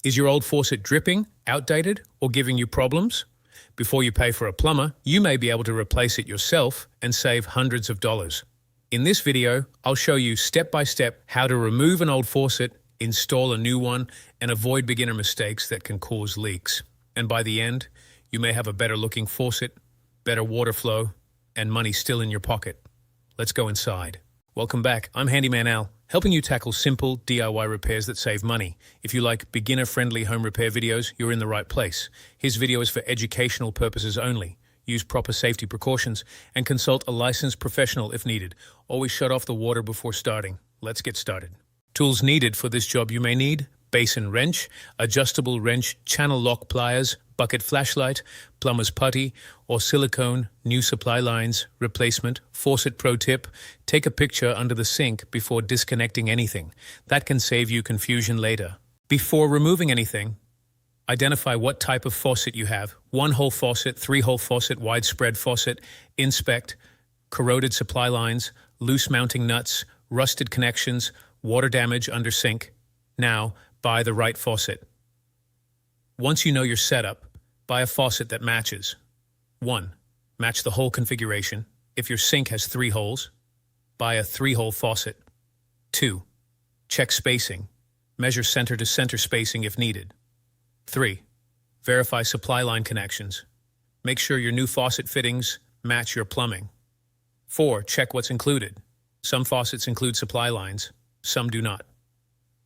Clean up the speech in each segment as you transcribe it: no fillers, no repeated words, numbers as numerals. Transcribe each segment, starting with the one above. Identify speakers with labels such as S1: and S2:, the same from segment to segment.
S1: Is your old faucet dripping, outdated, or giving you problems? Before you pay for a plumber, you may be able to replace it yourself and save hundreds of dollars. In this video, I'll show you step-by-step how to remove an old faucet, install a new one, and avoid beginner mistakes that can cause leaks. And by the end, you may have a better-looking faucet, better water flow, and money still in your pocket. Let's go inside. Welcome back. I'm Handyman Al, helping you tackle simple DIY repairs that save money. If you like beginner-friendly home repair videos, you're in the right place. His video is for educational purposes only. Use proper safety precautions and consult a licensed professional if needed. Always shut off the water before starting. Let's get started. Tools needed for this job: you may need Basin wrench, adjustable wrench, channel lock pliers, bucket flashlight, plumber's putty, or silicone, new supply lines, replacement. Faucet pro tip: take a picture under the sink before disconnecting anything. That can save you confusion later. Before removing anything, identify what type of faucet you have: one-hole faucet, three-hole faucet, widespread faucet. Inspect corroded supply lines, loose mounting nuts, rusted connections, water damage under sink. Now, buy the right faucet. Once you know your setup, buy a faucet that matches. 1. Match the hole configuration. If your sink has 3 holes, buy a 3-hole faucet. 2. Check spacing. Measure center-to-center spacing if needed. 3. Verify supply line connections. Make sure your new faucet fittings match your plumbing. 4. Check what's included. Some faucets include supply lines, some do not.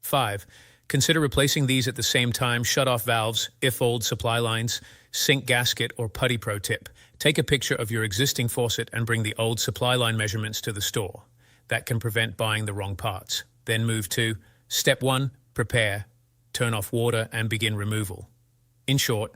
S1: 5. Consider replacing these at the same time. Shut-off valves, if old, supply lines, sink gasket, or putty pro tip. Take a picture of your existing faucet and bring the old supply line measurements to the store. That can prevent buying the wrong parts. Then move to Step 1, prepare. Turn off water and begin removal. In short,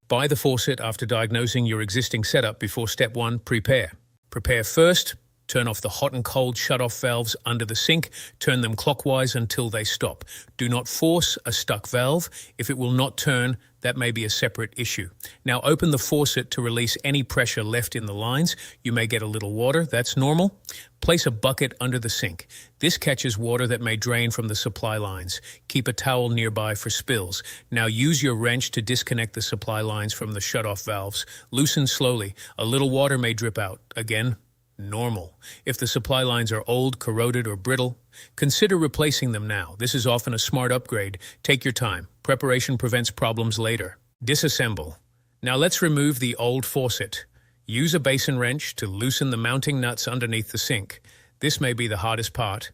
S1: buy the faucet after diagnosing your existing setup before Step 1, prepare. Prepare first. Turn off the hot and cold shut-off valves under the sink. Turn them clockwise until they stop. Do not force a stuck valve. If it will not turn, that may be a separate issue. Now open the faucet to release any pressure left in the lines. You may get a little water. That's normal. Place a bucket under the sink. This catches water that may drain from the supply lines. Keep a towel nearby for spills. Now use your wrench to disconnect the supply lines from the shut-off valves. Loosen slowly. A little water may drip out. Again, normal. If the supply lines are old, corroded, or brittle, consider replacing them now. This is often a smart upgrade. Take your time. Preparation prevents problems later. Disassemble. Now let's remove the old faucet. Use a Basin wrench to loosen the mounting nuts underneath the sink. This may be the hardest part,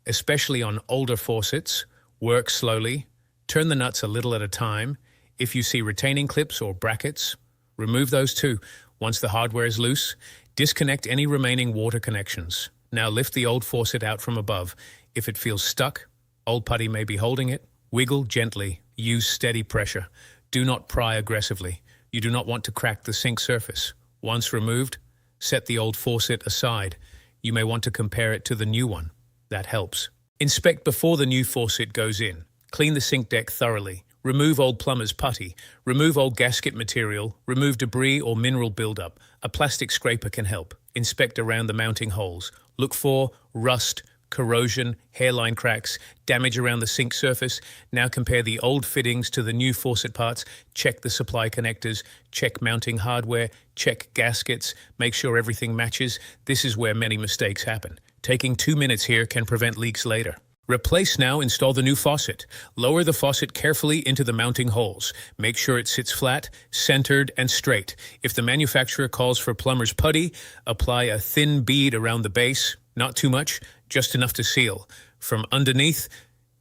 S1: especially on older faucets. Work slowly. Turn the nuts a little at a time. If you see retaining clips or brackets, remove those too. Once the hardware is loose, disconnect any remaining water connections. Now lift the old faucet out from above. If it feels stuck, old putty may be holding it. Wiggle gently. Use steady pressure. Do not pry aggressively. You do not want to crack the sink surface. Once removed, set the old faucet aside. You may want to compare it to the new one. That helps. Inspect before the new faucet goes in. Clean the sink deck thoroughly. Remove old plumber's putty. Remove old gasket material. Remove debris or mineral buildup. A plastic scraper can help. Inspect around the mounting holes. Look for rust, corrosion, hairline cracks, damage around the sink surface. Now compare the old fittings to the new faucet parts. Check the supply connectors. Check mounting hardware. Check gaskets. Make sure everything matches. This is where many mistakes happen. Taking 2 minutes here can prevent leaks later. Replace now, install the new faucet. Lower the faucet carefully into the mounting holes. Make sure it sits flat, centered, and straight. If the manufacturer calls for plumber's putty, apply a thin bead around the base. Not too much, just enough to seal. From underneath,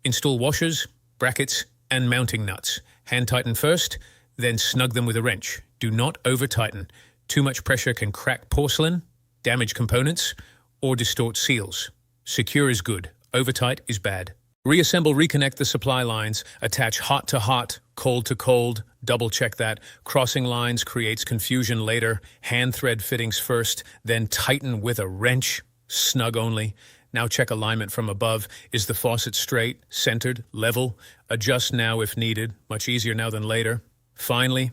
S1: install washers, brackets, and mounting nuts. Hand tighten first, then snug them with a wrench. Do not over-tighten. Too much pressure can crack porcelain, damage components, or distort seals. Secure is good. Over-tight is bad. Reassemble, reconnect the supply lines. Attach hot to hot, cold to cold. Double check that. Crossing lines creates confusion later. Hand thread fittings first, then tighten with a wrench. Snug only. Now check alignment from above. Is the faucet straight, centered, level? Adjust now if needed. Much easier now than later. Finally,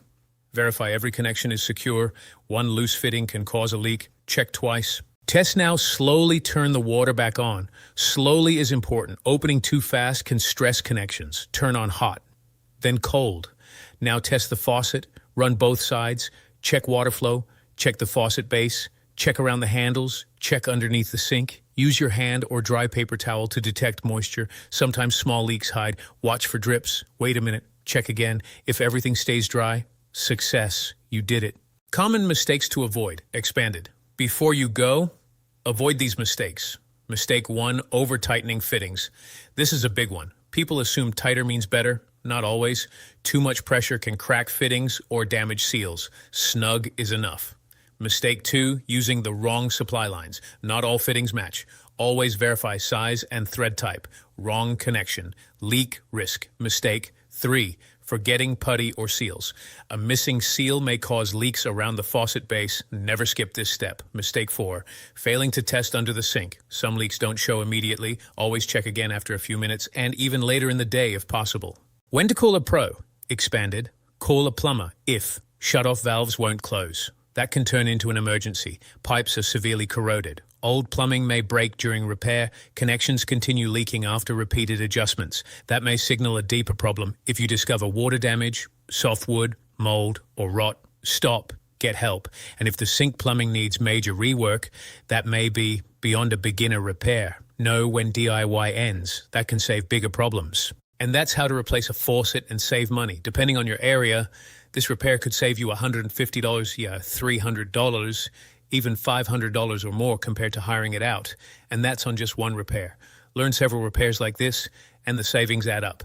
S1: verify every connection is secure. One loose fitting can cause a leak. Check twice. Test now. Slowly turn the water back on. Slowly is important. Opening too fast can stress connections. Turn on hot. then cold. Now test the faucet, run both sides, check water flow, check the faucet base, check around the handles, check underneath the sink. Use your hand or dry paper towel to detect moisture. Sometimes small leaks hide. Watch for drips. Wait a minute. Check again. If everything stays dry, success. You did it. Common mistakes to avoid. Expanded. Before you go, avoid these mistakes. Mistake 1, over-tightening fittings. This is a big one. People assume tighter means better. Not always. Too much pressure can crack fittings or damage seals. Snug is enough. Mistake 2, using the wrong supply lines. Not all fittings match. Always verify size and thread type. Wrong connection. Leak risk. Mistake 3, forgetting putty or seals. A missing seal may cause leaks around the faucet base. Never skip this step. Mistake 4, failing to test under the sink. Some leaks don't show immediately. Always check again after a few minutes and even later in the day if possible. When to call a pro? Expanded. Call a plumber if shutoff valves won't close. That can turn into an emergency. Pipes are severely corroded. Old plumbing may break during repair. Connections continue leaking after repeated adjustments. That may signal a deeper problem. If you discover water damage, soft wood, mold, or rot, stop, get help. And if the sink plumbing needs major rework, that may be beyond a beginner repair. Know when DIY ends. That can save bigger problems. And that's how to replace a faucet and save money. Depending on your area, this repair could save you $150, $300, even $500 or more compared to hiring it out. And that's on just one repair. Learn several repairs like this, and the savings add up.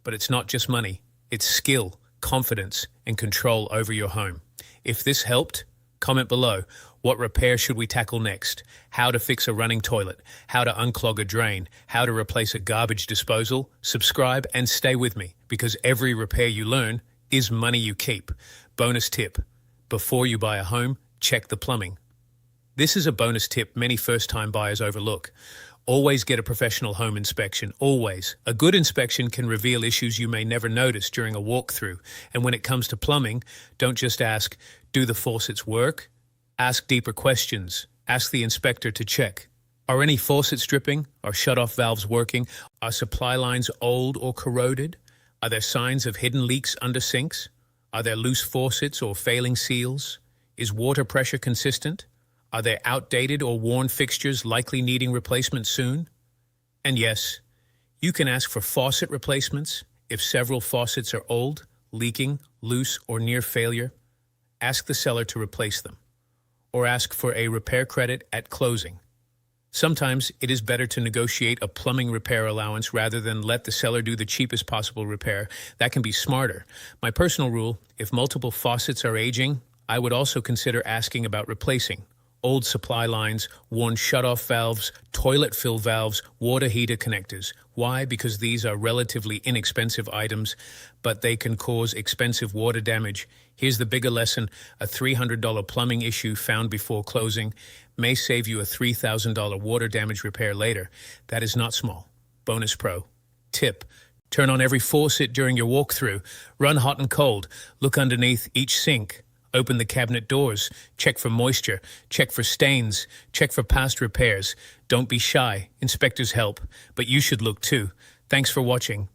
S1: But it's not just money. It's skill, confidence, and control over your home. If this helped, comment below. What repair should we tackle next? How to fix a running toilet? How to unclog a drain? How to replace a garbage disposal? Subscribe and stay with me, because every repair you learn is money you keep. Bonus tip. Before you buy a home, check the plumbing. This is a bonus tip many first-time buyers overlook. Always get a professional home inspection. Always. A good inspection can reveal issues you may never notice during a walkthrough. And when it comes to plumbing, don't just ask, do the faucets work? Ask deeper questions. Ask the inspector to check. Are any faucets dripping? Are shut-off valves working? Are supply lines old or corroded? Are there signs of hidden leaks under sinks? Are there loose faucets or failing seals? Is water pressure consistent? Are there outdated or worn fixtures likely needing replacement soon? And yes, you can ask for faucet replacements if several faucets are old, leaking, loose, or near failure. Ask the seller to replace them, or ask for a repair credit at closing. Sometimes it is better to negotiate a plumbing repair allowance rather than let the seller do the cheapest possible repair. That can be smarter. My personal rule, if multiple faucets are aging, I would also consider asking about replacing old supply lines, worn shutoff valves, toilet fill valves, water heater connectors. Why? Because these are relatively inexpensive items, but they can cause expensive water damage. Here's the bigger lesson. A $300 plumbing issue found before closing may save you a $3,000 water damage repair later. That is not small. Bonus pro. Tip. Turn on every faucet during your walkthrough. Run hot and cold. Look underneath each sink. Open the cabinet doors. Check for moisture. Check for stains. Check for past repairs. Don't be shy. Inspectors help, but you should look too. Thanks for watching.